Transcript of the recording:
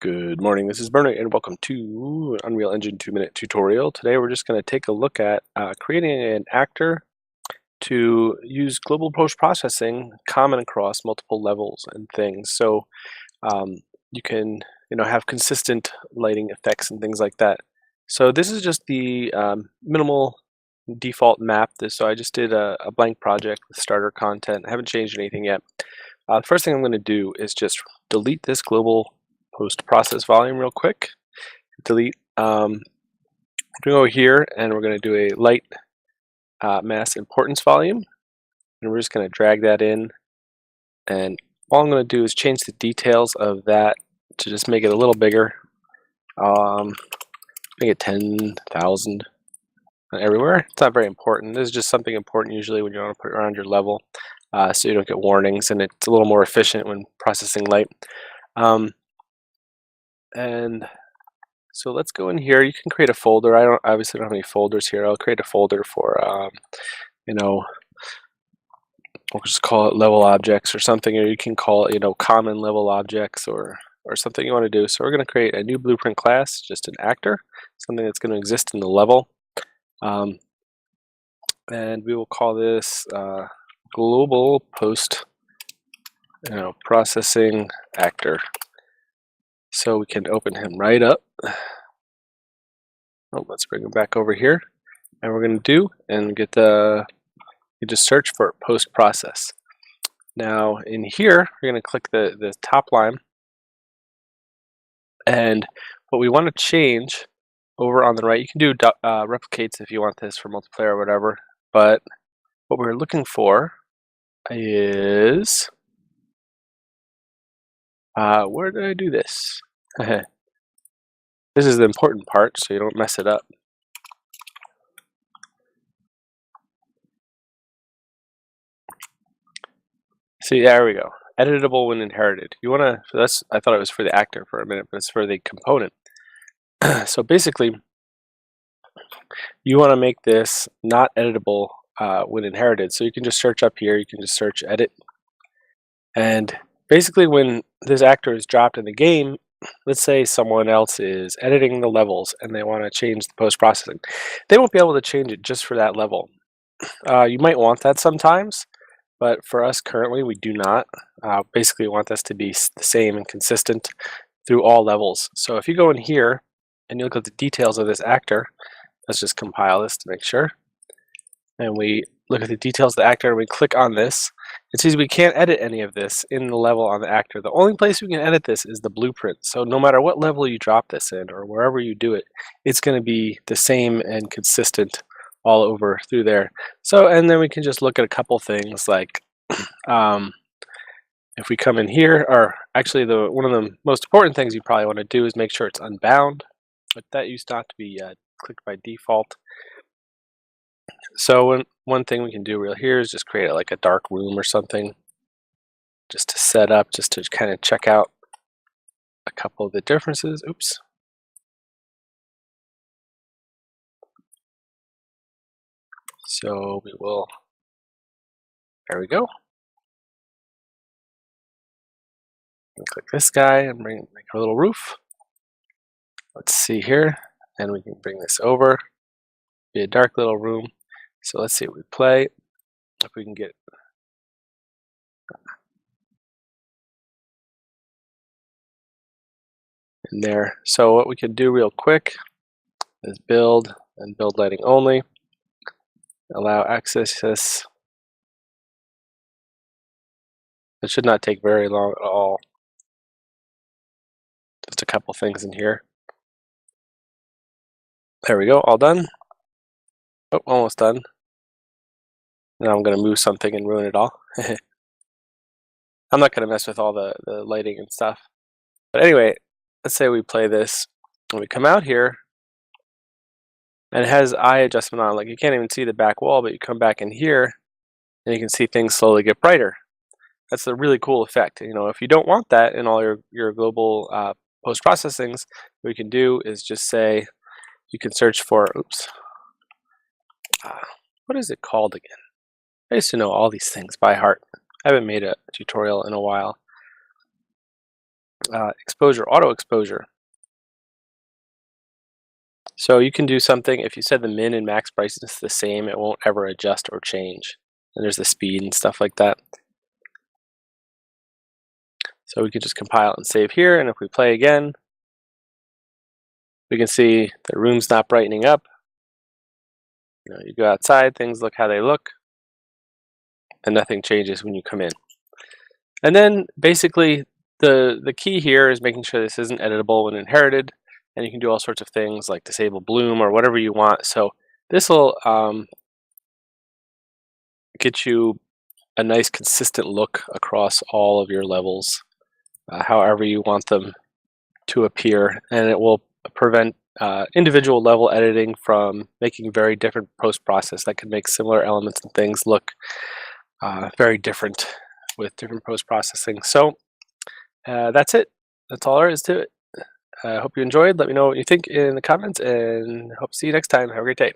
Good morning, this is Bernard and welcome to Unreal Engine 2-minute tutorial. Today we're just going to take a look at creating an actor to use global post-processing common across multiple levels and things. So um, you can have consistent lighting effects and things like that. So this is just the minimal default map. So I just did a blank project with starter content. I haven't changed anything yet. The first thing I'm going to do is just delete this global post-process volume real quick. Delete. We're going to go here and we're going to do a light mass importance volume, and we're just going to drag that in. And all I'm going to do is change the details of that to just make it a little bigger. Make it 10,000 everywhere. It's not very important. This is just something important usually when you want to put it around your level, so you don't get warnings, and it's a little more efficient when processing light. And so let's go in here. You can create a folder. I obviously don't have any folders here. I'll create a folder for we'll just call it level objects or something, or you can call it common level objects or something you want to do. So we're going to create a new blueprint class, just an actor, something that's going to exist in the level, and we will call this global post processing actor. So we can open him right up. Oh, let's bring him back over here, and we're going to get you just search for post process. Now in here we're going to click the top line, and what we want to change over on the right, you can do replicates if you want this for multiplayer or whatever, but what we're looking for is where did I do this? This is the important part, so you don't mess it up. See, there we go. Editable when inherited. You want to, so that's, I thought it was for the actor for a minute, but it's for the component. So basically, you want to make this not editable when inherited. So you can just search up here, you can just search edit. And basically when this actor is dropped in the game, let's say someone else is editing the levels and they want to change the post-processing. They won't be able to change it just for that level. You might want that sometimes, but for us currently we do not. Basically we want this to be the same and consistent through all levels. So if you go in here and you look at the details of this actor, let's just compile this to make sure. And we look at the details of the actor and we click on this. It says we can't edit any of this in the level on the actor. The only place we can edit this is the blueprint. So no matter what level you drop this in or wherever you do it, it's going to be the same and consistent all over through there. So, and then we can just look at a couple things like if we come in here, or actually one of the most important things you probably want to do is make sure it's unbound. But that used not to be clicked by default. So one thing we can do real here is just create like a dark room or something, just to set up, just to kind of check out a couple of the differences. Oops. So we will, there we go. And click this guy and make a little roof. Let's see here, and we can bring this over, be a dark little room. So let's see what we play, if we can get in there. So what we can do real quick is build and build lighting only, allow access this. It should not take very long at all. Just a couple things in here. There we go, all done. Oh, almost done. Now I'm going to move something and ruin it all. I'm not going to mess with all the lighting and stuff. But anyway, let's say we play this and we come out here and it has eye adjustment on. Like you can't even see the back wall, but you come back in here and you can see things slowly get brighter. That's a really cool effect. If you don't want that in all your global post-processings, what you can do is just say, you can search for, oops, what is it called again? I used to know all these things by heart. I haven't made a tutorial in a while. exposure, auto exposure. So you can do something, if you set the min and max brightness the same, it won't ever adjust or change. And there's the speed and stuff like that. So we could just compile and save here, and if we play again, we can see the room's not brightening up. You go outside, things look how they look, and nothing changes when you come in. And then basically the key here is making sure this isn't editable when inherited, and you can do all sorts of things like disable bloom or whatever you want. So this will get you a nice consistent look across all of your levels, however you want them to appear, and it will prevent individual level editing from making very different post-process that can make similar elements and things look very different with different post-processing. So that's it. That's all there is to it. I hope you enjoyed. Let me know what you think in the comments, and hope to see you next time. Have a great day.